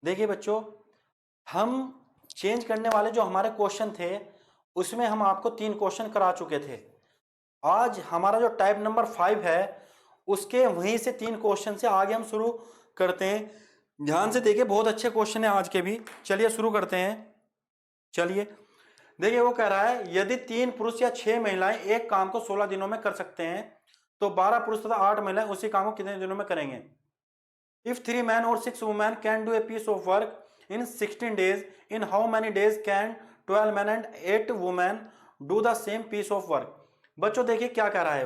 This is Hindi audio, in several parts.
देखिए बच्चों, हम चेंज करने वाले जो हमारे क्वेश्चन थे उसमें हम आपको 3 क्वेश्चन करा चुके थे। आज हमारा जो टाइप नंबर 5 है उसके वहीं से 3 क्वेश्चन से आगे हम शुरू करते हैं। ध्यान से देखिए, बहुत अच्छे क्वेश्चन है आज के भी। चलिए शुरू करते हैं। चलिए देखिए, वो कह रहा है यदि 3 पुरुष या 6 महिलाएं एक काम को 16 दिनों में कर सकते हैं तो 12 पुरुष तथा 8 महिलाएं उसी काम को कितने दिनों में करेंगे। If 3 men or 6 women can do a piece of work in 16 days, in how many days can 12 men and 8 women do the same piece of work? बच्चों देखिए क्या कह रहा है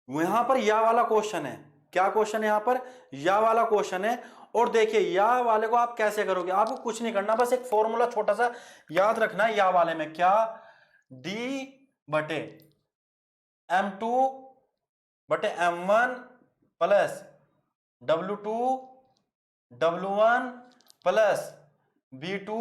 वो यहां पर या वाला क्वेश्चन है। क्या क्वेश्चन है यहाँ पर? या वाला क्वेश्चन है। और देखिए या वाले को आप कैसे करोगे, आपको कुछ नहीं करना, बस एक फॉर्मूला छोटा सा याद रखना है। या वाले में क्या, डी बटे M2 बटे M1 plus W2 W1 plus B2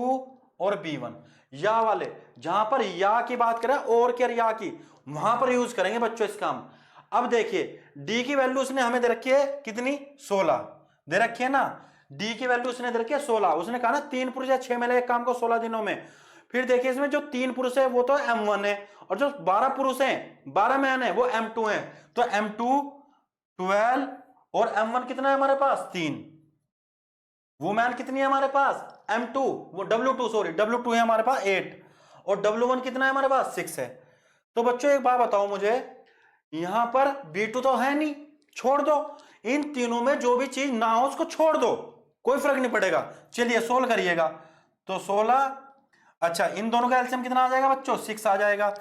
और B1। या वाले जहां पर या की बात करें और क्या या की, वहां पर यूज करेंगे बच्चों इस काम। अब देखिए डी की वैल्यू उसने हमें दे रखी है कितनी, 16 दे रखी है ना। डी की वैल्यू उसने दे रखी है 16। उसने कहा ना 3 पुरुष या 6 महिला एक काम को 16 दिनों में। फिर देखिए इसमें जो 3 पुरुष है वो तो M1 है और जो 12 पुरुष हैं 12 मैन है वो M2 है। तो M2 12 और M1 कितना है हमारे पास 3। वुमेन कितनी है हमारे पास M2, वो W2 सॉरी W2 है हमारे पास 8 और W1 कितना है हमारे पास 6 है। तो बच्चों एक बात बताओ मुझे, यहां पर B2 तो है नहीं, छोड़ दो। इन तीनों में जो भी चीज ना हो उसको छोड़ दो, कोई फर्क नहीं पड़ेगा। चलिए सोल्व करिएगा। तो 16, अच्छा इन दोनों का एलसीएम कितना आ जाएगा बच्चों, 6 आ जाएगा।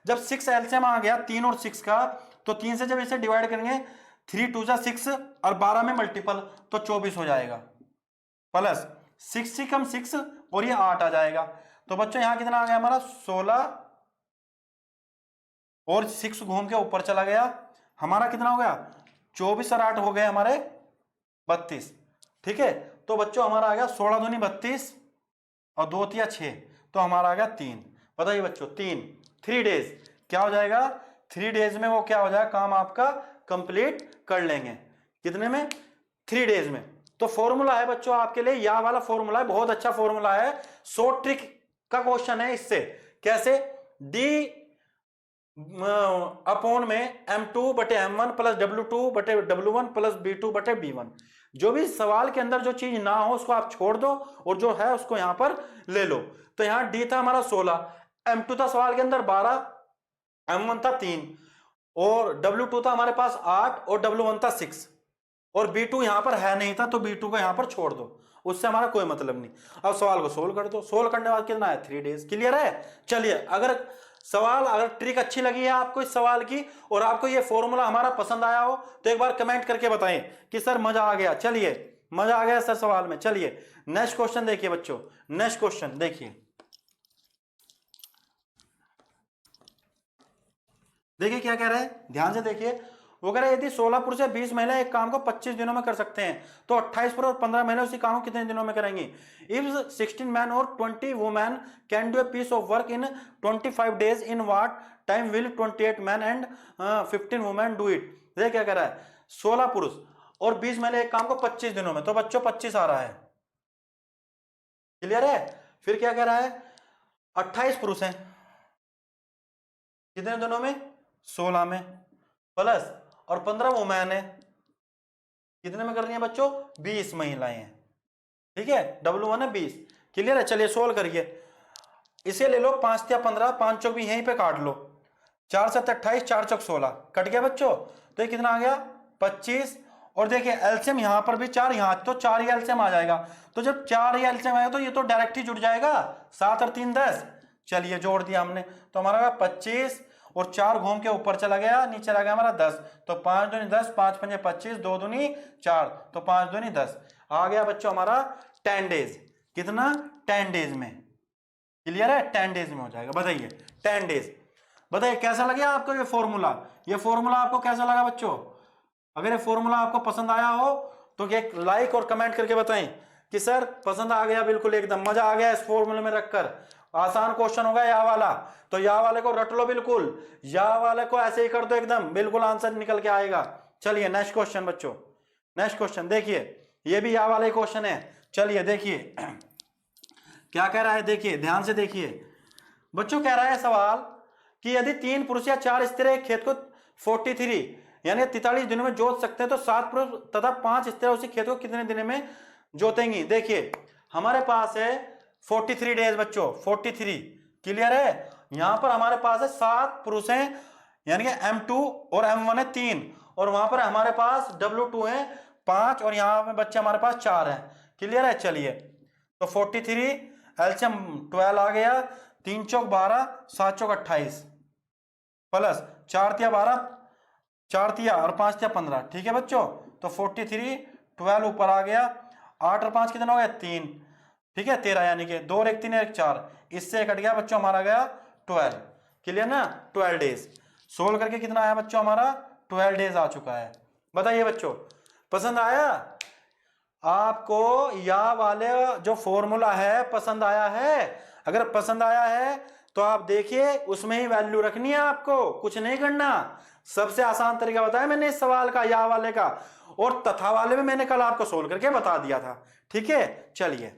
जब 6 एलसीएम आ गया 3 और 6 का, तो 3 से जब इसे डिवाइड करेंगे 3 2 जा 6 और 12 में मल्टीपल तो 24 हो जाएगा, प्लस 6 से कम 6 और ये 8 आ जाएगा। तो बच्चों यहां कितना आ गया हमारा 16 और 6 घूम के ऊपर चला गया, हमारा कितना हो गया 24 और 8 हो गए हमारे 32। ठीक है, तो बच्चों हमारा आ गया 16 दूनी 32 और 2 तिया 6, तो हमारा आ गया 3। बताइए बच्चों 3 डेज क्या हो जाएगा, 3 डेज में वो क्या हो जाएगा, काम आपका कंप्लीट कर लेंगे। कितने में, 3 डेज में। तो फॉर्मूला है बच्चों आपके लिए, या वाला फॉर्मूला है, बहुत अच्छा फॉर्मूला है, शॉर्ट ट्रिक का क्वेश्चन है। इससे कैसे, डी अपॉन में M2 बटे M1 प्लस W2 बटे W1 प्लस B2 बटे B1। जो भी सवाल के अंदर जो चीज ना हो उसको आप छोड़ दो और जो है उसको यहां पर ले लो। तो यहां D था हमारा 16, M2 था सवाल के अंदर 12, M1 था 3 और W2 था हमारे पास 8 और W1 था 6 और B2 यहां पर है नहीं था, तो B2 को यहां पर छोड़ दो, उससे हमारा कोई मतलब नहीं। अब सवाल को सोल्व कर दो। सोल्व करने बाद कितना है 3 डेज। क्लियर है। चलिए अगर ट्रिक अच्छी लगी है आपको इस सवाल की और आपको ये फॉर्मूला हमारा पसंद आया हो तो एक बार कमेंट करके बताएं कि सर मजा आ गया। चलिए मजा आ गया सर सवाल में। चलिए नेक्स्ट क्वेश्चन देखिए बच्चों, नेक्स्ट क्वेश्चन देखिए। देखिए क्या कह रहा है, ध्यान से देखिए। वो कह रहा है यदि 16 पुरुष या 20 महिला एक काम को 25 दिनों में कर सकते हैं तो 28 पुरुष और 15 महिला उसी काम को कितने दिनों में करेंगी। इफ 16 मैन और 20 women can do a piece of work in 25 days, in what time will 28 men and 15 women do it. देखिए क्या कह रहा है, 16 पुरुष और 20 महिला एक काम को 25 दिनों में, तो बच्चों 25 आ रहा है। क्लियर है। फिर क्या कह रहा है, 28 पुरुष हैं कितने दिनों में, 16 में, प्लस और 15 वुमेन है कितने में कर रही है बच्चों, 20 महिलाएं हैं। ठीक है, W1 है 20। क्लियर है। चलिए सोल्व करिए। इसे ले लो 5 या 15, 5 चौक भी यहीं पे काट लो, 4 7 28, 4 चौक 16 कट गया बच्चों। तो ये कितना आ गया 25। और देखिए एलसीएम यहां पर भी 4, यहां तो 4 ही एलसीएम आ जाएगा। तो जब 4 ही एलसीएम आएगा तो ये तो डायरेक्ट ही जुड़ जाएगा, 7 और 3 10। चलिए जोड़ दिया हमने, तो हमारा 25 और 4 घूम के ऊपर चला गया, नीचे चला गया हमारा 10। तो 5 दूनी 10, 5 पंजे 25, 2 दूनी 4, तो 5 दूनी 10 आ गया बच्चों हमारा 10 डेज। कितना, 10 डेज में। क्लियर है, 10 डेज में हो जाएगा। बताइए 10 डेज। बताइए कैसा लगा आपको ये फॉर्मूला, ये फॉर्मूला आपको कैसा लगा बच्चों। अगर ये फॉर्मूला आपको पसंद आया हो तो एक लाइक और कमेंट करके बताएं कि सर पसंद आ गया, बिल्कुल एकदम मजा आ गया इस फॉर्मूले में रखकर। आसान क्वेश्चन होगा या वाला, तो या वाले को रट लो बिल्कुल, या वाले को ऐसे ही कर दो एकदम, बिल्कुल आंसर निकल के आएगा। चलिए नेक्स्ट क्वेश्चन बच्चों, नेक्स्ट क्वेश्चन देखिए, ये भी या वाले क्वेश्चन है। चलिए देखिए क्या कह रहा है, देखिए ध्यान से देखिए बच्चों। कह रहा है सवाल कि यदि 3 पुरुष या 4 स्त्री एक खेत को 43 यानी 43 दिनों में जोत सकते हैं तो 7 पुरुष तथा 5 स्त्री उसी खेत को कितने दिनों में जोतेंगी। देखिए हमारे पास है 43 डेज बच्चों, 43 क्लियर है। यहां पर हमारे पास है 7 पुरुष हैं यानी कि M2 और M1 है 3, और वहां पर हमारे पास W2 है 5, और यहां पे बच्चे हमारे पास 4 हैं, क्लियर है। चलिए तो 43 एलसीएम 12 आ गया, 3 चौक 12, 7 चौक 28 प्लस 4 तिया 12, 4 तिया और 5 तिया 15, ठीक है बच्चों। तो 43 12 ऊपर आ गया, 8 और 5 कितना हो गया 3, ठीक है 13 यानी कि 2 और 1 3 और 1 4, इससे कट गया बच्चों हमारा गया 12, क्लियर ना। 12 डेज सोल्व करके कितना आया बच्चों हमारा 12 डेज आ चुका है। बताइए बच्चों पसंद आया आपको, या वाले जो फॉर्मूला है पसंद आया है? अगर पसंद आया है तो आप देखिए उसमें ही वैल्यू रखनी है, आपको कुछ नहीं करना। सबसे आसान तरीका बताया मैंने इस सवाल का, या वाले का, और तथा वाले में मैंने कल आपको सोल्व करके बता दिया था, ठीक है। चलिए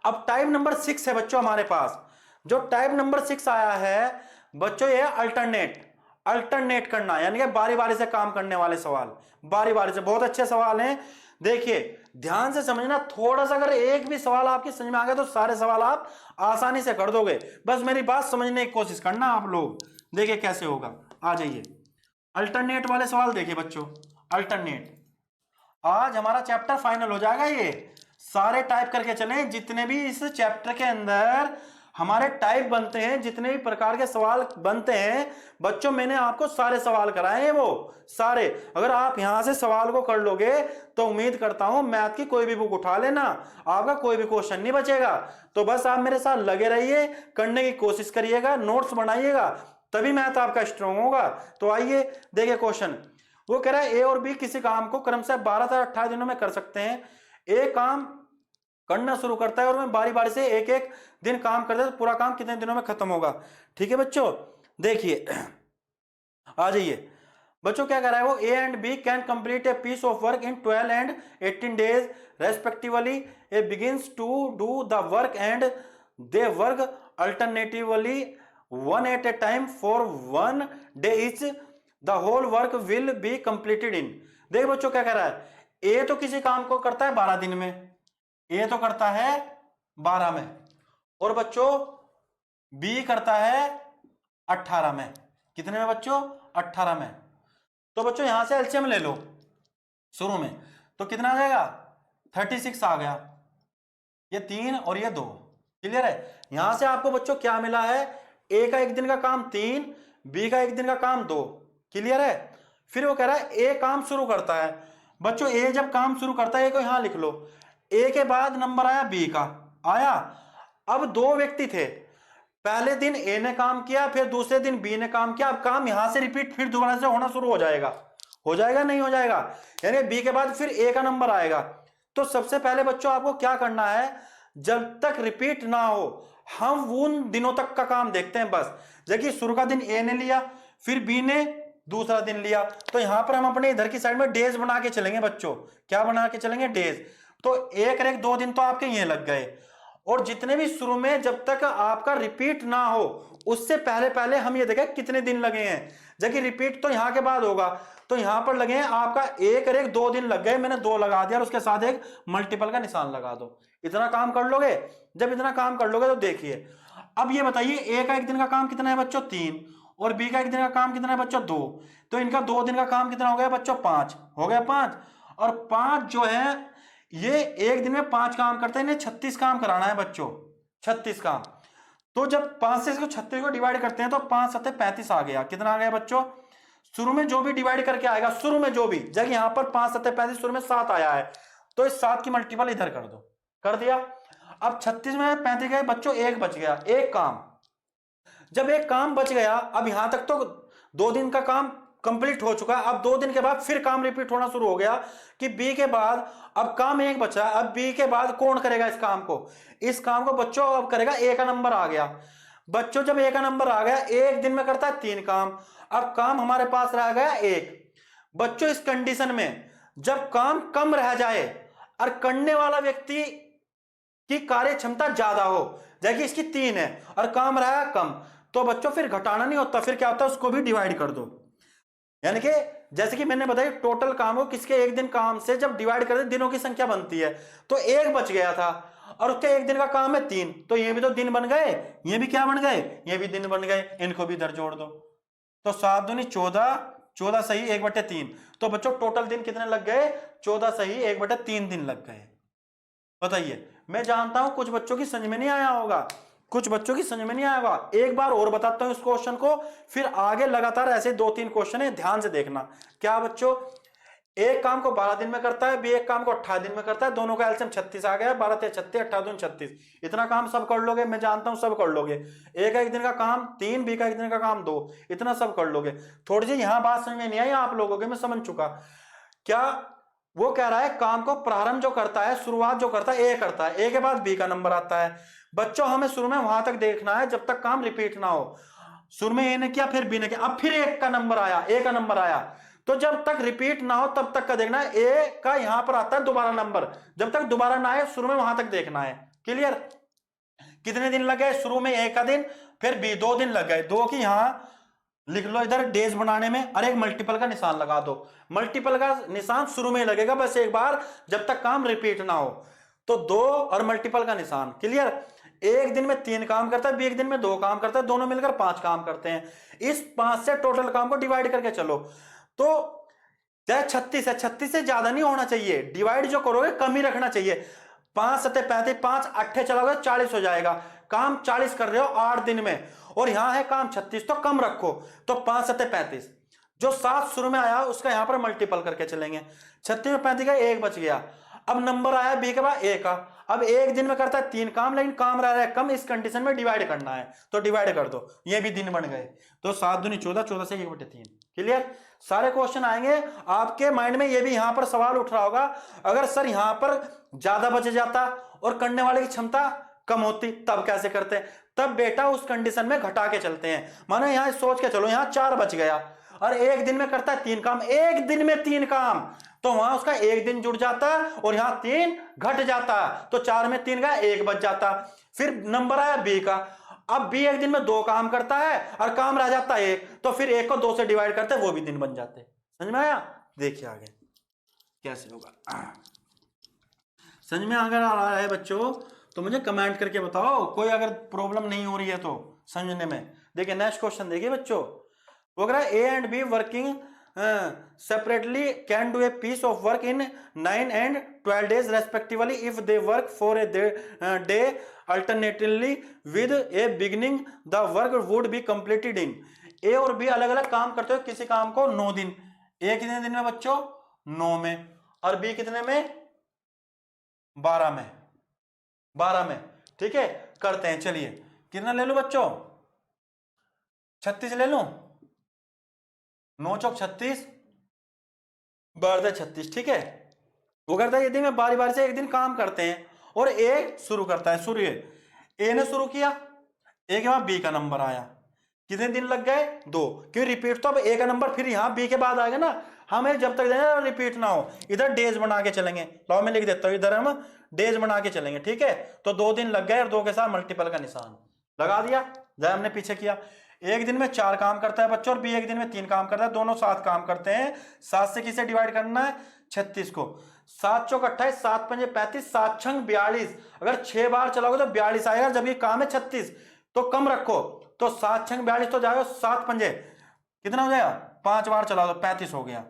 अब टाइप नंबर 6 है बच्चों हमारे पास। जो टाइप नंबर 6 आया है बच्चों ये अल्टरनेट करना, यानी कि बारी बारी से काम करने वाले सवाल, बारी बारी से। बहुत अच्छे सवाल हैं, देखिए ध्यान से समझना। थोड़ा सा अगर एक भी सवाल आपकी समझ में आ गया तो सारे सवाल आप आसानी से कर दोगे। बस मेरी बात समझने की कोशिश करना आप लोग, देखिए कैसे होगा। आ जाइए अल्टरनेट वाले सवाल देखिए बच्चों। अल्टरनेट आज हमारा चैप्टर फाइनल हो जाएगा। ये सारे टाइप करके चलें जितने भी इस चैप्टर के अंदर हमारे टाइप बनते हैं, जितने भी प्रकार के सवाल बनते हैं बच्चों, मैंने आपको सारे सवाल कराए हैं वो सारे। अगर आप यहां से सवाल को कर लोगे तो उम्मीद करता हूं मैथ की कोई भी बुक उठा लेना, आपका कोई भी क्वेश्चन नहीं बचेगा। तो बस आप मेरे साथ लगे रहिए, करने की कोशिश करिएगा, नोट्स बनाइएगा, तभी मैथ आपका स्ट्रांग होगा। तो आइए देखिए क्वेश्चन। वो कह रहा है ए और बी किसी काम को क्रमशः 12 से 18 दिनों में कर सकते हैं। ए काम करना शुरू करता है और मैं बारी बारी से एक एक दिन काम करता है तो पूरा काम कितने दिनों में खत्म होगा। ठीक है बच्चों, देखिए आ जाइए बच्चों क्या कर रहा है वो। A and B can complete a piece of work in 12 and 18 days respectively. A begins to do the work and they work alternatively one at a time for 1 day each. The whole work will be completed in। देख बच्चों क्या कह रहा है, ए तो किसी काम को करता है 12 दिन में, ए तो करता है 12 में, और बच्चों बी करता है 18 में। कितने में बच्चों 18 में। तो बच्चों यहां से एलसीएम ले लो शुरू में, तो कितना आ जाएगा 36 आ गया, ये 3 और ये 2, क्लियर है। यहां से आपको बच्चों क्या मिला है, ए का एक दिन का काम 3, बी का एक दिन का काम 2, क्लियर है। फिर वो कह रहा है ए काम शुरू करता है। बच्चों ए जब काम शुरू करता है, ए को यहां लिख लो, ए के बाद नंबर आया बी का, आया। अब 2 व्यक्ति थे, पहले दिन ए ने काम किया, फिर दूसरे दिन बी ने काम किया। अब काम यहां से रिपीट फिर दोबारा से होना शुरू हो जाएगा नहीं हो जाएगा, यानी बी के बाद फिर ए का नंबर आएगा। तो सबसे पहले बच्चों आपको क्या करना है, जब तक रिपीट ना हो हम उन दिनों तक का काम देखते हैं बस। जबकि शुरू का दिन ए ने लिया, फिर बी ने दूसरा दिन लिया, तो यहां पर हम अपने इधर की साइड में डेज बना के चलेंगे बच्चों। क्या बना के चलेंगे, डेज। तो एक और एक 2 दिन तो आपके ये लग गए, और जितने भी शुरू में जब तक आपका रिपीट ना हो उससे पहले पहले हम ये देखें कितने दिन लगे हैं। जबकि रिपीट तो यहां के बाद होगा, तो यहां पर लगे हैं आपका एक और एक 2 दिन लग गए, मैंने 2 लगा दिया और उसके साथ एक मल्टीपल का निशान लगा दो। इतना काम कर लोगे, जब इतना काम कर लोगे तो देखिए अब ये बताइए ए का एक दिन का काम कितना है बच्चों 3, और बी का एक दिन का काम कितना है बच्चों 2, तो इनका 2 दिन का काम कितना हो गया बच्चों 5 हो गया 5, और 5 जो है ये एक दिन में 5 काम करते हैं, इन्हें 36 काम कराना है बच्चों, 36 काम। तो जब 5 से इसको 36 को डिवाइड करते हैं तो 5 7 35 आ गया। कितना आ गया बच्चों, शुरू में जो भी डिवाइड करके आएगा, शुरू में जो भी, जब यहां पर 5 7 35 शुरू में 7 आया है तो इस 7 की मल्टीपल इधर कर दो, कर दिया। अब 36 में 35 गए बच्चों, एक बच गया, एक काम। जब एक काम बच गया, अब यहां तक तो 2 दिन का काम कंप्लीट हो चुका है। अब 2 दिन के बाद फिर काम रिपीट होना शुरू हो गया कि बी के बाद अब काम एक बचा है। अब बी के बाद कौन करेगा इस काम को, इस काम को बच्चों अब करेगा ए का नंबर आ गया। बच्चों जब ए का नंबर आ गया, एक दिन में करता है 3 काम, अब काम हमारे पास रह गया 1। बच्चों इस कंडीशन में जब काम कम रह जाए, और करने वाला व्यक्ति की कार्य क्षमता ज्यादा हो, जबकि इसकी 3 है और काम रहा है कम, तो बच्चों फिर घटाना नहीं होता, फिर क्या होता है उसको भी डिवाइड कर दो। यानी कि जैसे कि मैंने बताया टोटल काम हो किसके एक दिन काम से जब डिवाइड कर दे दिनों की संख्या बनती है, तो एक बच गया था और उसके एक दिन का काम है 3, तो ये भी तो दिन बन गए, ये भी क्या बन गए, ये भी दिन बन गए, इनको भी इधर जोड़ दो। तो 7 दूनी 14, 14 सही 1/3, तो बच्चों टोटल दिन कितने लग गए, 14 सही 1/3 दिन लग गए। बताइए, मैं जानता हूं कुछ बच्चों की समझ में नहीं आया होगा, कुछ बच्चों की समझ में नहीं आएगा, एक बार और बताता हूं इस क्वेश्चन को, फिर आगे लगातार ऐसे 2-3 क्वेश्चन है, ध्यान से देखना। क्या बच्चों, एक काम को 12 दिन में करता है, भी एक काम को 18 दिन में करता है, दोनों का एलसीएम 36 आ गया, 12 36, 18 36, इतना काम सब कर लोगे, मैं जानता हूं सब कर लोगे। ए का एक दिन का काम 3, बी का एक दिन का काम 2, इतना सब कर लोगे। थोड़ी सी यहां बात समझ में नहीं आई आप लोगों के, मैं समझ चुका। क्या वो कह रहा है काम को प्रारंभ जो करता है, शुरुआत जो करता है ए करता है, ए के बाद बी का नंबर आता है। बच्चों हमें शुरू में वहां तक देखना है जब तक काम रिपीट ना हो। शुरू में ए ने किया, फिर बी ने किया, अब फिर एक का नंबर आया, ए का नंबर आया, तो जब तक रिपीट ना हो तब तक का देखना है। ए का यहां पर आता है दोबारा नंबर, जब तक दोबारा ना आए शुरू में वहां तक देखना है। क्लियर? कितने दिन लग गए, शुरू में ए का दिन, फिर बी 2 दिन लग गए, 2 की यहां लिख लो इधर डेज बनाने में, और एक मल्टीपल का निशान लगा दो। मल्टीपल का निशान शुरू में लगेगा बस एक बार, जब तक काम रिपीट ना हो, तो 2 और मल्टीपल का निशान। क्लियर? एक दिन में 3 काम करता है, एक दिन में 2 काम करता है, दोनों मिलकर 5 काम करते हैं। इस 5 से टोटल काम को डिवाइड करके चलो, तो चाहे 36 है, 36 से ज्यादा नहीं होना चाहिए, डिवाइड जो करोगे कम ही रखना चाहिए। 5 7 35, 5 8 चलाओगे 40 हो जाएगा, काम 40 कर रहे हो 8 दिन में, और यहां है काम 36, तो कम रखो, तो 5 7 35, जो 7 शुरू में आया उसका यहां पर मल्टीपल करके चलेंगे, 36 में 35 का 1 बच गया। अब नंबर आया बी के बाद ए का, अब एक दिन में करता है 3 काम, लेकिन काम रह रहा है कम, इस कंडीशन में डिवाइड करना है, तो डिवाइड कर दो, ये भी दिन बन गए, तो 7 दूनी 14, 14 से 1/3। क्लियर? सारे क्वेश्चन आएंगे आपके माइंड में, ये भी यहां पर सवाल उठ रहा होगा, अगर सर यहां पर ज्यादा बच जाता और करने वाले की क्षमता कम होती तब कैसे करते, तब बेटा उस कंडीशन में घटा के चलते हैं। मानो यहां सोच के चलो, यहां 4 बच गया और एक दिन में करता है 3 काम, एक दिन में 3 काम, तो वहां उसका एक दिन जुड़ जाता और यहां 3 घट जाता, तो 4 में 3 का 1 बच जाता। फिर नंबर आया बी का, अब बी एक दिन में 2 काम करता है और काम रह जाता है 1, तो फिर 1 को 2 से डिवाइड करते वो भी दिन बन जाते। समझ में आया? देखिए आगे कैसे होगा। समझ में अगर आ रहा है बच्चों तो मुझे कमेंट करके बताओ, कोई अगर प्रॉब्लम नहीं हो रही है तो समझने में। देखिए नेक्स्ट क्वेश्चन देखिए बच्चों, वो कह रहा है ए and be working separately can do a piece of work in 9 and 12 days respectively if they work for a day alternately with a beginning the work would be completed in। ए और बी अलग अलग काम करते हो किसी काम को 9 दिन, ए कितने दिन में बच्चों 9 में, और बी कितने में 12 में, 12 में। ठीक है करते हैं, चलिए कितना ले लो बच्चों 36 ले लो, 9 चौक 36, 12 36। ठीक है, वो करता है यदि मैं बारी बारी से एक दिन काम करते हैं और ए शुरू करता है, शुरू ए ने शुरू किया, ए के बाद बी का नंबर आया, कितने दिन लग गए 2, क्यों रिपीट, तो अब ए का नंबर फिर यहां बी के बाद आएगा ना, हमें जब तक रिपीट ना हो इधर डेज बना के चलेंगे। लो मैं लिख देता हूं इधर हम डेज बना के चलेंगे। ठीक है, तो 2 दिन लग गए और 2 के साथ मल्टीपल का निशान लगा दिया, जब हमने पीछे किया। एक दिन में 4 काम करता है बच्चों और बी एक दिन में 3 काम करता है, दोनों 7 काम करते हैं। 7 से किसे डिवाइड करना है 36 को, 7 चौक 28, 7 पंजे 35, 7 छंग 42, अगर 6 बार चलाओगे तो 42 आएगा, जब ये काम है 36 तो कम रखो, तो 7 छंग 42 तो जाएगा, 7 पंजे कितना हो जाएगा 5 बार चला दो 35 हो गया।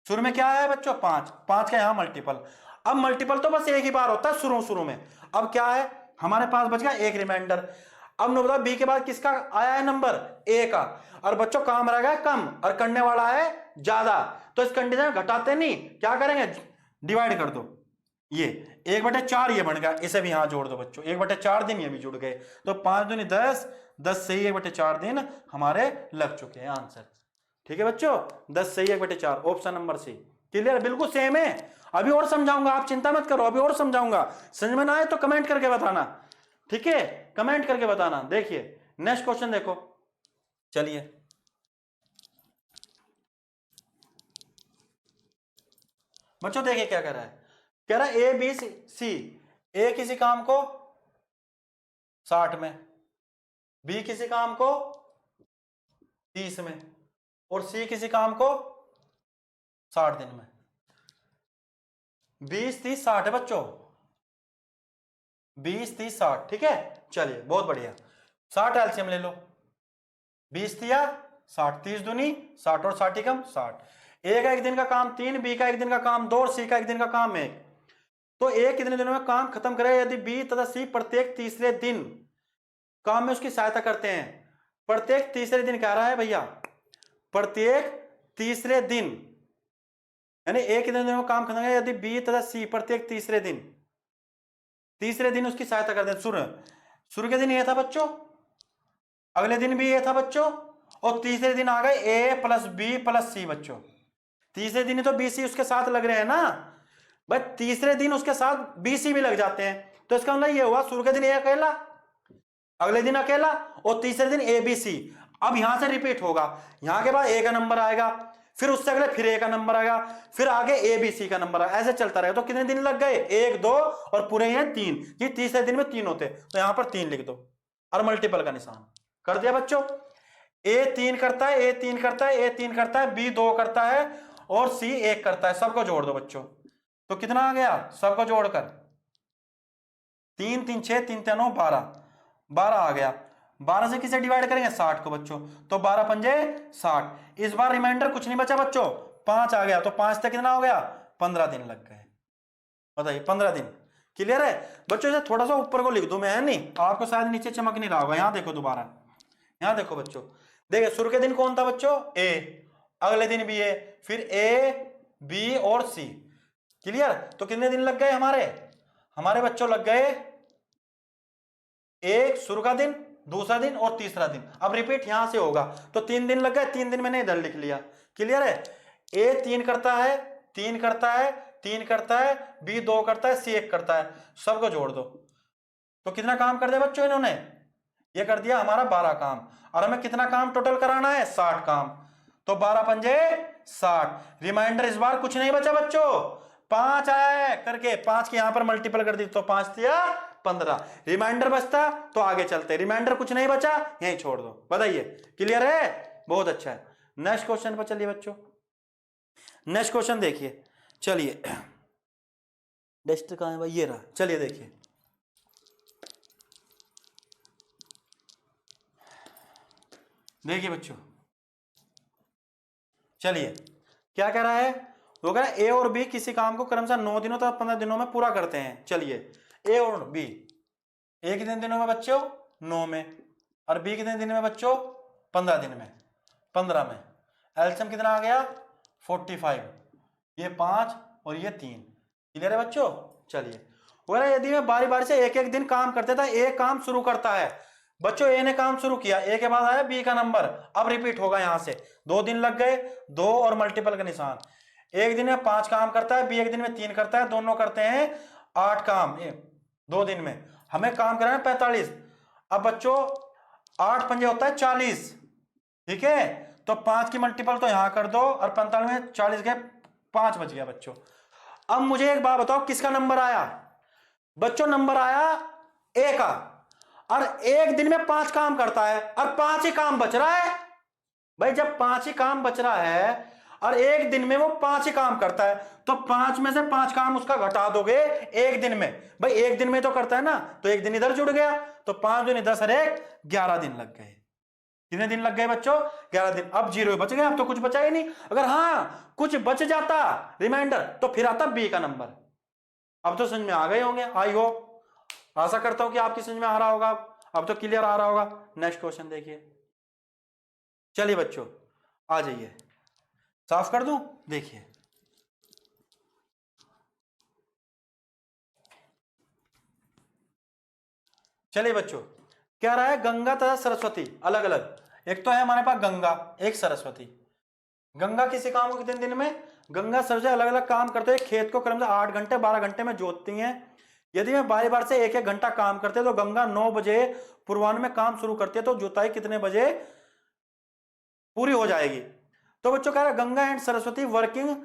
शुरू में क्या आया बच्चों 5, 5 का यहां मल्टीपल, अब मल्टीपल तो बस एक ही बार होता है शुरू में, अब क्या है हमारे पास बच गया एक रिमाइंडर। अब न बताओ बी के बाद किसका आया है नंबर ए का, और बच्चों काम रह गया कम और करने वाला है ज्यादा, तो इस कंडीशन में घटाते नहीं, क्या करेंगे डिवाइड कर दो, ये 1/4 ये बन गया, इसे भी यहां जोड़ दो बच्चों, 1/4 दिन ये भी जुड़ गए, तो 5 दूनी 10, 10 से ही 1/4 दिन हमारे लग चुके हैं आंसर। ठीक है बच्चों, 10 से ही 1/4 ऑप्शन नंबर सी। क्लियर? बिल्कुल सेम है, अभी और समझाऊंगा, आप चिंता मत करो, अभी और समझाऊंगा, समझ में ना आए तो कमेंट करके बताना। ठीक है, कमेंट करके बताना। देखिए नेक्स्ट क्वेश्चन देखो, चलिए बच्चों देखिए क्या कर रहा है, कह रहा ए बी सी, ए किसी काम को 60 में, बी किसी काम को 30 में, और सी किसी काम को 60 दिन में। 20 30 60 है बच्चों, 20 30 60, ठीक है। चलिए बहुत बढ़िया, 60 एलसीएम ले लो, 20 दिया 60, 30 दूनी 60 और 60 कम 60। ए का एक दिन का काम 3, बी का एक दिन का काम 2 और सी का एक दिन का काम 1। तो ए कितने दिनों में काम खत्म करे यदि बी तथा सी प्रत्येक तीसरे दिन काम में उसकी सहायता करते हैं। प्रत्येक तीसरे दिन कह रहा है भैया, प्रत्येक तीसरे दिन, यानी ए कितने दिनों में काम खत्म करे यदि बी तथा सी प्रत्येक तीसरे दिन उसकी सहायता करते हैं। शुरू के दिन ये था बच्चों, अगले दिन भी ये था बच्चों, और तीसरे दिन आ गए ए प्लस बी प्लस सी बच्चों। तीसरे दिन तो बी सी उसके साथ लग रहे हैं ना भाई, तीसरे दिन उसके साथ बी सी भी लग जाते हैं। तो इसका मतलब ये हुआ शुरू के दिन ए अकेला, अगले दिन अकेला, और तीसरे दिन ए बी सी। अब यहां से रिपीट होगा, यहां के बाद ए का नंबर आएगा, फिर उससे अगले फिर ए का नंबर आएगा, फिर आगे ए बी सी का नंबर आएगा, ऐसे चलता रहेगा। तो कितने दिन लग गए, 1 2 और पूरे ये 3, ये तीसरे दिन में 3 होते, तो यहां पर 3 लिख दो और मल्टीपल का निशान कर दिया बच्चों। ए 3 करता है, ए 3 करता है, ए 3 करता है, बी 2 करता है और सी 1 करता है। सबको जोड़ दो बच्चों, तो कितना आ गया सबको जोड़कर 3 3 6 3 3 9 12, 12 आ गया। 12 से किसे डिवाइड करेंगे, 60 को बच्चों, तो 12 पंजे 60। इस बार रिमाइंडर कुछ नहीं बचा बच्चों, 5 आ गया, तो 5 तक कितना हो गया, 15 दिन लग गए। बताइए 15 दिन। क्लियर है बच्चों। इसे थोड़ा सा ऊपर को लिख दूं मैं, है नहीं, आपको शायद नीचे चमक नहीं रहा होगा। यहां देखो दोबारा, यहां देखो बच्चों, देखिए शुरू के दिन कौन था बच्चों, ए, अगले दिन भी ए, फिर ए बी और सी। क्लियर। तो कितने दिन लग गए हमारे बच्चों, लग गए एक शुरू का दिन, दूसरा दिन और तीसरा दिन। अब रिपीट यहां से होगा, तो 3 दिन लग गए, 3 दिन मैंने इधर लिख लिया। क्लियर है। ए 3 करता है, 3 करता है, 3 करता है, बी 2 करता है, सी 1 करता है, सबको जोड़ दो। तो कितना काम कर दिया बच्चों इन्होंने, ये कर दिया हमारा 12 काम। और हमें कितना काम टोटल कराना है, 60 काम। तो 12 पंजे 60। रिमाइंडर इस बार कुछ नहीं बचा बच्चों, 5 आया है करके, 5 के यहां पर मल्टीपल कर दी, तो 5 दिया 15। रिमाइंडर बचता तो आगे चलते, रिमाइंडर कुछ नहीं बचा, यहीं छोड़ दो। बताइए क्लियर है, बहुत अच्छा है। नेक्स्ट क्वेश्चन पर चलिए बच्चों, नेक्स्ट क्वेश्चन देखिए। चलिए नेक्स्ट कहां है भाई, ये रहा। चलिए देखिए, देखिए बच्चों, चलिए क्या कह रहा है, वो कह रहा है ए और बी किसी काम को क्रमशः 9 दिनों तथा 15 दिनों में पूरा करते हैं। चलिए ए और बी, ए कितने दिनों में बच्चों, 9 में, और बी कितने दिन में बच्चों, 15 दिन में, 15 में। एलसीएम कितना आ गया, 45, ये 5 और ये 3। क्लियर है बच्चों। चलिए वह यदि मैं बारी बारी से एक एक दिन काम करते था, एक काम शुरू करता है बच्चों, ए ने काम शुरू किया, ए के बाद आया बी का नंबर, अब रिपीट होगा यहां से। 2 दिन लग गए, 2 और मल्टीपल का निशान। एक दिन में 5 काम करता है, बी एक दिन में 3 करता है, दोनों करते हैं 8 काम 2 दिन में। हमें काम कराना है 45। अब बच्चों 8 पंजे होता है 40, ठीक है। तो 5 की मल्टीपल तो यहां कर दो, और 45 में 40 गए, 5 बच गया बच्चों। अब मुझे एक बात बताओ, किसका नंबर आया बच्चों, नंबर आया ए का, और एक दिन में 5 काम करता है और 5 ही काम बच रहा है। भाई जब 5 ही काम बच रहा है और एक दिन में वो 5 ही काम करता है, तो 5 में से 5 काम उसका घटा दोगे एक दिन में। भाई एक दिन में तो करता है ना, तो एक दिन इधर जुड़ गया, तो 5 दूनी 10 और 1 11 दिन लग गए। कितने दिन लग गए बच्चों, 11 दिन। अब 0 बच गए, अब तो कुछ बचा ही नहीं। अगर हाँ कुछ बच जाता रिमाइंडर, तो फिर आता बी का नंबर। अब तो समझ में आ गए होंगे, आई होप, आशा करता हूं कि आपकी समझ में आ रहा होगा, अब तो क्लियर आ रहा होगा। नेक्स्ट क्वेश्चन देखिए। चलिए बच्चों आ जाइए, साफ कर दूं, देखिए चलिए बच्चों, क्या रहा है, गंगा तथा सरस्वती अलग अलग। एक तो है हमारे पास गंगा, एक सरस्वती। गंगा किसी काम को कितने दिन में, गंगा सरस्वती अलग अलग काम करते हैं, खेत को क्रमशः 8 घंटे 12 घंटे में जोतती हैं। यदि मैं बारी बार से एक एक घंटा काम करते हैं, तो गंगा 9 बजे पूर्वाह्न में काम शुरू करती है, तो जुताई कितने बजे पूरी हो जाएगी। तो बच्चों कह रहा है Ganga and Saraswati working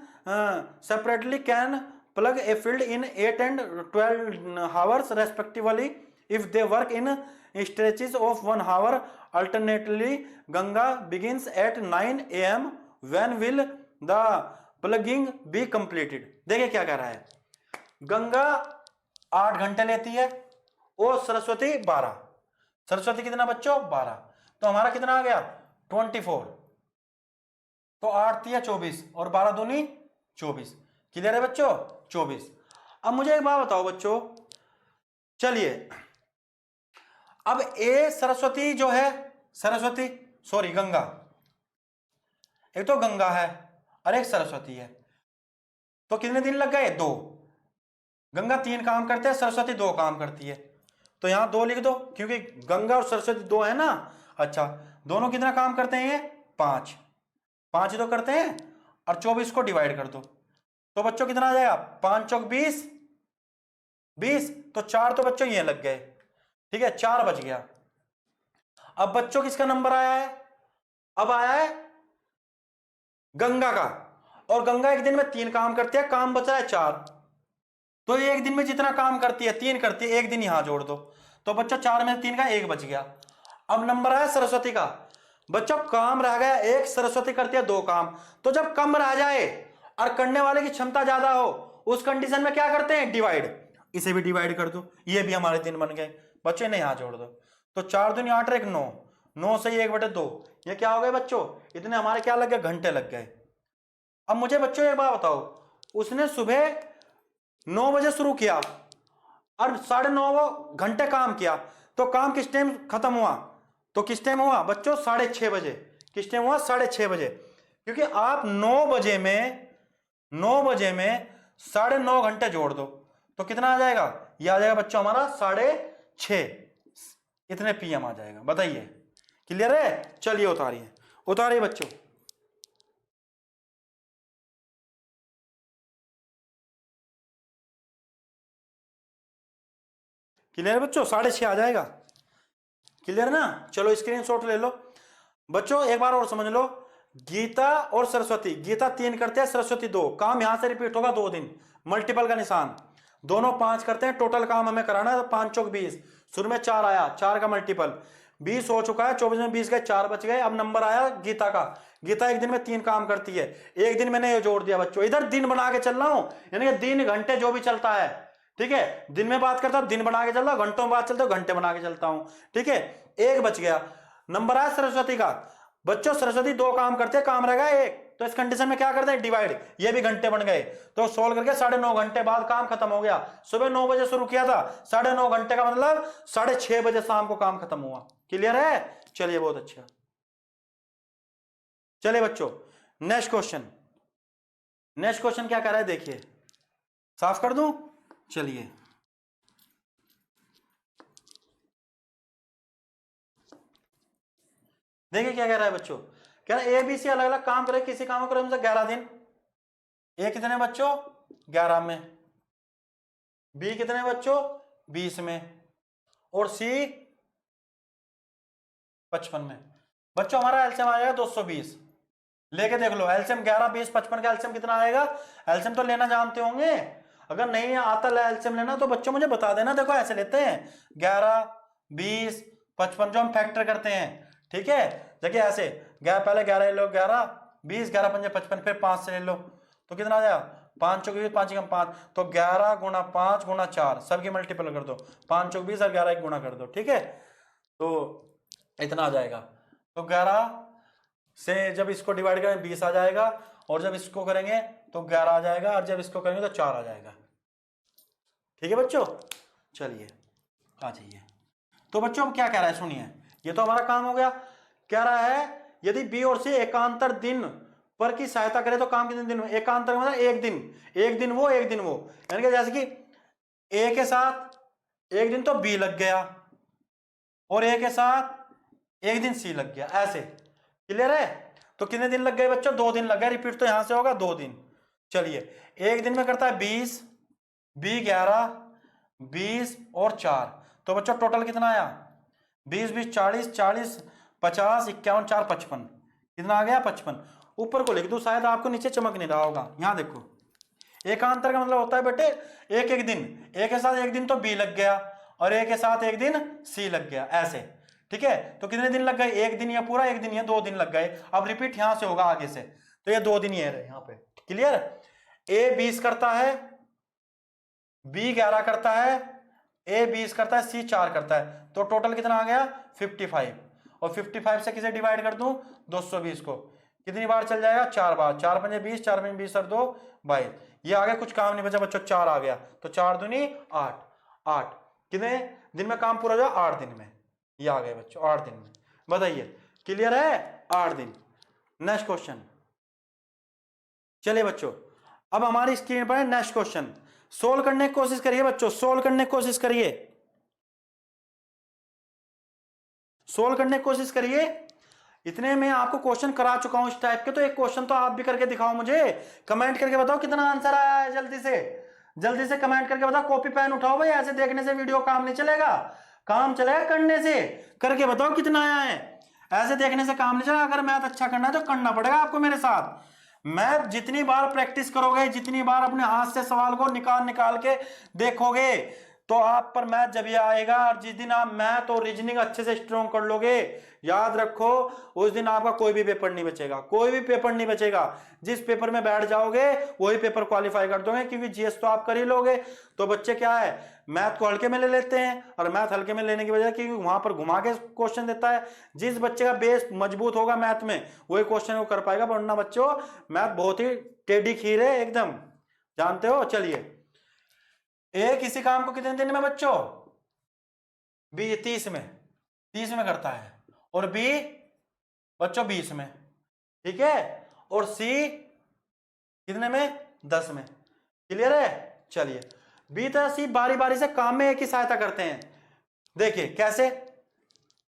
separately can plug a field in 8 and 12 hours respectively if they work in stretches of 1 hour alternately. Ganga begins at 9 am. When will the plugging be completed? देखिए क्या कह रहा है, गंगा 8 घंटे लेती है और सरस्वती 12। सरस्वती कितना बच्चों 12, तो हमारा कितना आ गया 24, तो 8 तिया 24 और 12 दूनी 24। क्लियर है बच्चों 24। अब मुझे एक बात बताओ बच्चों, चलिए अब ए सरस्वती जो है, सरस्वती सॉरी गंगा, एक तो गंगा है और एक सरस्वती है, तो कितने दिन लग गए 2। गंगा 3 काम करते हैं, सरस्वती 2 काम करती है, तो यहां 2 लिख दो क्योंकि गंगा और सरस्वती 2 है ना। अच्छा दोनों कितना काम करते हैं ये 5, 5 तो करते हैं और 24 को डिवाइड कर दो, तो बच्चों कितना आ जाएगा 5 चौक 20, 20 तो 4 तो बच्चों ये लग गए, ठीक है 4 बच गया। अब बच्चों किसका नंबर आया है, अब आया है गंगा का, और गंगा एक दिन में 3 काम करती है, काम बचा है 4, तो एक दिन में जितना काम करती है 3 करती है, एक दिन यहां जोड़ दो, तो बच्चों 4 में 3 का 1 बच गया। अब नंबर आया सरस्वती का, बच्चों काम रह गया 1, सरस्वती करती है 2 काम, तो जब कम रह जाए और करने वाले की क्षमता ज्यादा हो उस कंडीशन में क्या करते हैं डिवाइड, इसे भी डिवाइड कर दो, ये भी हमारे दिन बन गए बच्चों, ने यहां जोड़ दो, तो 4 दूनी 8 1 9, 9 से 1/2, ये क्या हो गए बच्चों, इतने हमारे क्या लग गए घंटे लग गए। अब मुझे बच्चों एक बात बताओ, उसने सुबह 9 बजे शुरू किया और 9:30 घंटे काम किया, तो काम किस टाइम खत्म हुआ, तो किस टाइम हुआ बच्चों 6:30 बजे। किस टाइम हुआ 6:30 बजे, क्योंकि आप 9 बजे में 9:30 घंटे जोड़ दो तो कितना आ जाएगा, यह आ जाएगा बच्चों हमारा 6:30, इतने PM आ जाएगा। बताइए क्लियर है, चलिए उतारिए बच्चों। क्लियर है बच्चों 6:30 आ जाएगा, क्लियर ना। चलो स्क्रीनशॉट ले लो बच्चों, एक बार और समझ लो, गीता और सरस्वती, गीता 3 करते हैं, सरस्वती 2, काम यहां से रिपीट होगा 2 दिन, मल्टीपल का निशान, दोनों 5 करते हैं, टोटल काम हमें कराना है, तो 5 चौक 20, शुरू में 4 आया, 4 का मल्टीपल 20 हो चुका है, 24 में 20 गए, 4 बच गए। अब नंबर आया गीता का, गीता एक दिन में 3 काम करती है, एक दिन मैंने ये जोड़ दिया बच्चों, इधर दिन बना के चल रहा हूं, यानी कि दिन घंटे जो भी चलता है, ठीक है, दिन में बात करता हूं दिन बना के चल रहा हूं, घंटों में बात चलता हूं घंटे बना के चलता हूं, ठीक है। 1 बच गया, नंबर आया सरस्वती का, बच्चों सरस्वती 2 काम करते हैं, काम रहेगा 1, तो इस कंडीशन में क्या करते हैं डिवाइड, ये भी घंटे बन गए, तो सोल्व करके 9:30 घंटे बाद काम खत्म हो गया। सुबह 9 बजे शुरू किया था, 9:30 घंटे का मतलब 6:30 बजे शाम को काम खत्म हुआ। क्लियर है, चलिए बहुत अच्छा। चलिए बच्चों नेक्स्ट क्वेश्चन क्या कर रहा है देखिए, साफ कर दूं, चलिए देखिए क्या कह रहा है बच्चों, कह रहा है ABC अलग अलग काम करे, किसी काम करे 11 दिन, ए कितने बच्चों 11 में, बी कितने बच्चों 20 में, और सी 55 में। बच्चों हमारा एलसीएम आ जाएगा 220, लेके देख लो एलसीएम 11 20 55 का एलसीएम कितना आएगा, एलसीएम तो लेना जानते होंगे, अगर नहीं आता एलसीएम लेना तो बच्चों मुझे बता देना। देखो ऐसे लेते हैं 11 20 55 जो हम फैक्टर करते हैं, ठीक है, देखिए ऐसे पहले 11 ले लो, 11 20 11 5 55, फिर 5 से ले लो तो कितना आ जाएगा 5 चौक 20 5 5, तो 11 गुणा 5 गुणा 4 सबकी मल्टीपल कर दो, 5 चौक 20 और 11 एक गुणा कर दो, ठीक है, तो इतना आ जाएगा। तो 11 से जब इसको डिवाइड करें 20 आ जाएगा, और जब इसको करेंगे तो 11 आ जाएगा, और जब इसको करेंगे तो 4 आ जाएगा। ठीक है बच्चों, चलिए आ जाइए। तो बच्चों अब क्या कह रहा है सुनिए, ये तो हमारा काम हो गया, कह रहा है यदि बी और सी एकांतर दिन पर की सहायता करे तो काम कितने दिन में, एकांतर मतलब एक दिन वो एक दिन वो, यानी कि जैसे कि ए के साथ एक दिन तो बी लग गया और ए के साथ एक दिन सी लग गया, ऐसे। क्लियर है, तो कितने दिन लग गए बच्चों 2 दिन लग गए, रिपीट तो यहां से होगा 2 दिन। चलिए एक दिन में करता है 20, बी 11 20 और 4, तो बच्चों टोटल कितना आया 20 20 40 40 50 51 4 55, कितना आ गया 55। ऊपर को लिख दूं शायद आपको नीचे चमक नहीं रहा होगा, यहां देखो एकांतर का मतलब होता है बेटे एक एक दिन, ए के साथ एक दिन तो बी लग गया और ए के साथ एक दिन सी लग गया, ऐसे। ठीक है, तो कितने दिन लग गए, एक दिन या पूरा एक दिन या 2 दिन लग गए। अब रिपीट यहां से होगा आगे से, तो ये 2 दिन ही है यहाँ पे। क्लियर, ए 20 करता है, बी 11 करता है, ए 20 करता है, सी 4 करता है, तो टोटल कितना आ गया 55। और 55 से किसे डिवाइड कर दूं, 220 को, कितनी बार चल जाएगा, 4 बार, 4 पंजे 20, 4 पंजे 20 और 2 22। ये आ गया, कुछ काम नहीं बचा बच्चों, 4 आ गया, तो 4 दूनी 8, 8 कितने दिन में काम पूरा हो जाए, 8 दिन में। ये आ गए बच्चों 8 दिन में। बताइए क्लियर है, 8 दिन। नेक्स्ट क्वेश्चन, चलिए बच्चों अब हमारी स्क्रीन पर है नेक्स्ट क्वेश्चन। सोल्व करने की कोशिश करिए बच्चों, सोल्व करने की कोशिश करिए, सोल्व करने की कोशिश करिए। इतने में आपको क्वेश्चन करा चुका हूं इस टाइप के, तो एक क्वेश्चन तो आप भी करके दिखाओ मुझे, कमेंट करके बताओ कितना आंसर आया है, जल्दी से जल्दी से कमेंट करके बताओ। कॉपी पेन उठाओ भाई, ऐसे देखने से वीडियो काम नहीं चलेगा, काम चलेगा करने से। करके बताओ कितना आया है, ऐसे देखने से काम नहीं चलेगा। अगर मैथ अच्छा करना है तो करना पड़ेगा आपको मेरे साथ। मैथ जितनी बार प्रैक्टिस करोगे, जितनी बार अपने हाथ से सवाल को निकाल निकाल के देखोगे, तो आप पर मैथ जब ये आएगा। और जिस दिन आप मैथ और रीजनिंग अच्छे से स्ट्रॉन्ग कर लोगे, याद रखो उस दिन आपका कोई भी पेपर नहीं बचेगा, कोई भी पेपर नहीं बचेगा। जिस पेपर में बैठ जाओगे वही पेपर क्वालिफाई कर दोगे, क्योंकि जीएस तो आप कर ही लोगे। तो बच्चे क्या है, मैथ को हल्के में ले लेते हैं, और मैथ हल्के में लेने की वजह क्योंकि वहां पर घुमा के क्वेश्चन देता है। जिस बच्चे का बेस मजबूत होगा मैथ में, वही क्वेश्चन को कर पाएगा, वरना बच्चों मैथ बहुत ही टेढ़ी खीर है एकदम, जानते हो। चलिए, ए किसी काम को कितने दिन में बच्चों, बी 30 में, 30 में करता है, और बी बच्चों 20 में, ठीक है, और सी कितने में, 10 में। क्लियर है। चलिए, बी तथा सी बारी बारी से काम में एक ही सहायता करते हैं। देखिए कैसे,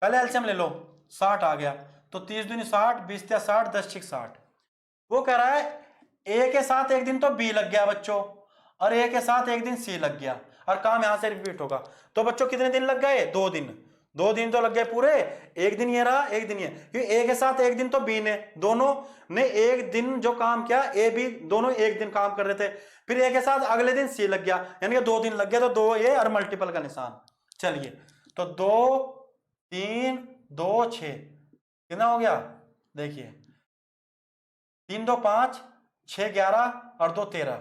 पहले एलसीएम ले लो, 60 आ गया, तो 30 दूनी 60, 20 या 60, 10 6 60। वो कह रहा है ए के साथ एक दिन तो बी लग गया बच्चों, और ए के साथ एक दिन सी लग गया, और काम यहां से रिपीट होगा। तो बच्चों कितने दिन लग गए, 2 दिन, 2 दिन तो लग गए पूरे। एक दिन ये रहा, एक दिन ये, क्योंकि ए के साथ एक दिन तो बी ने, दोनों ने एक दिन जो काम किया, ए बी दोनों एक दिन काम कर रहे थे। फिर ए के साथ अगले दिन सी लग गया, यानी कि 2 दिन लग गया, तो 2 ए और मल्टीपल का निशान। चलिए, तो 2 3 2 6 कितना हो गया, देखिए 3 2 5, 6 11 और 2 13।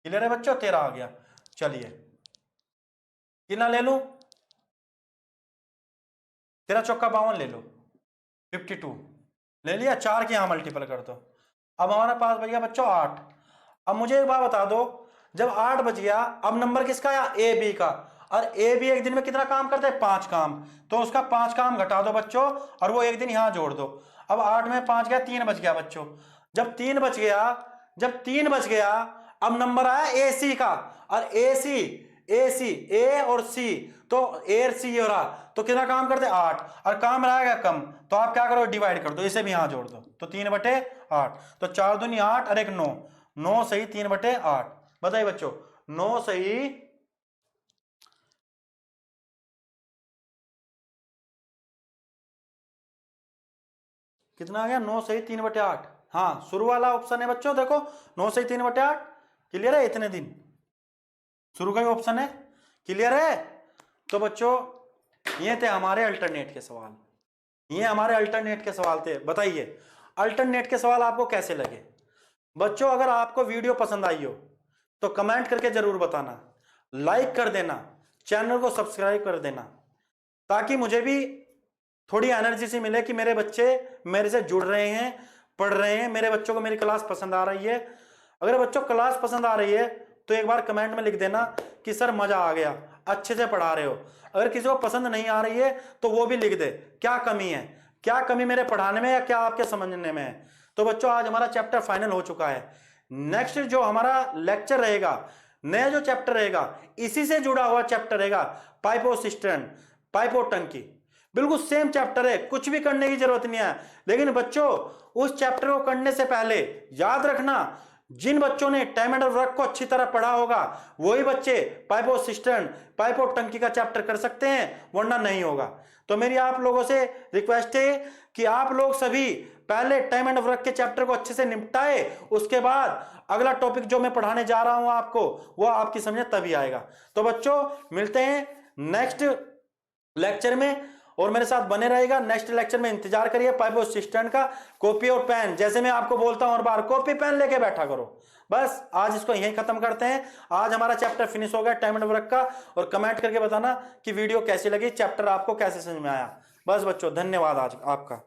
क्लियर है बच्चों, 13 आ गया। चलिए, कितना ले लूं, 13 चौका 52 ले लो, 52 ले लिया, 4 के यहां मल्टीपल कर दो। अब हमारे पास बच गया बच्चों 8। अब मुझे एक बात बता दो, जब 8 बच गया, अब नंबर किसका आया, ए बी का, और ए बी एक दिन में कितना काम करता है, 5 काम, तो उसका 5 काम घटा दो बच्चों, और वो एक दिन यहां जोड़ दो। अब 8 में 5 गया, 3 बच गया बच्चों। जब 3 बच गया, जब 3 बच गया, अब नंबर आया ए सी का, और ए सी ए और सी, तो ए और सी हो रहा, तो कितना काम करते 8, और काम रहेगा कम, तो आप क्या करो, डिवाइड कर दो, इसे भी यहां जोड़ दो, तो 3/8, तो 4 दूनी 8 और 1 9, 9 सही 3/8। बताइए बच्चों, 9 सही कितना आ गया, 9 सही 3/8। हाँ, शुरू वाला ऑप्शन है बच्चों, देखो 9 सही 3/8। क्लियर है, इतने दिन शुरू का ही ऑप्शन है। क्लियर है। तो बच्चों ये थे हमारे अल्टरनेट के सवाल, ये हमारे अल्टरनेट के सवाल थे। बताइए अल्टरनेट के सवाल आपको कैसे लगे बच्चों। अगर आपको वीडियो पसंद आई हो तो कमेंट करके जरूर बताना, लाइक कर देना, चैनल को सब्सक्राइब कर देना, ताकि मुझे भी थोड़ी एनर्जी से मिले कि मेरे बच्चे मेरे से जुड़ रहे हैं, पढ़ रहे हैं, मेरे बच्चों को मेरी क्लास पसंद आ रही है। अगर बच्चों क्लास पसंद आ रही है तो एक बार कमेंट में लिख देना कि सर मजा आ गया, अच्छे से पढ़ा रहे हो। अगर किसी को पसंद नहीं आ रही है तो वो भी लिख दे, क्या कमी है, क्या कमी मेरे पढ़ाने में या क्या आपके समझने में है। तो बच्चों आज हमारा चैप्टर फाइनल हो चुका है। नेक्स्ट जो हमारा लेक्चर रहेगा, नया जो चैप्टर रहेगा, इसी से जुड़ा हुआ चैप्टर रहेगा, पाइप और सिस्टर्न, पाइप और टंकी। बिल्कुल सेम चैप्टर है, कुछ भी करने की जरूरत नहीं है। लेकिन बच्चों उस चैप्टर को करने से पहले याद रखना, जिन बच्चों ने टाइम एंड वर्क को अच्छी तरह पढ़ा होगा वही बच्चे पाइप और सिस्टर्न, पाइप और टंकी का चैप्टर कर सकते हैं, वरना नहीं होगा। तो मेरी आप लोगों से रिक्वेस्ट है कि आप लोग सभी पहले टाइम एंड वर्क के चैप्टर को अच्छे से निपटाए, उसके बाद अगला टॉपिक जो मैं पढ़ाने जा रहा हूं आपको वो आपकी समझ तभी आएगा। तो बच्चों मिलते हैं नेक्स्ट लेक्चर में और मेरे साथ बने रहेगा। नेक्स्ट लेक्चर में इंतजार करिए पाइप और सिस्टर्न का। कॉपी और पेन, जैसे मैं आपको बोलता हूं हर बार, कॉपी पेन लेके बैठा करो। बस आज इसको यहीं खत्म करते हैं। आज हमारा चैप्टर फिनिश हो गया टाइम एंड वर्क का। और कमेंट करके बताना कि वीडियो कैसी लगी, चैप्टर आपको कैसे समझ में आया। बस बच्चों धन्यवाद आज आपका।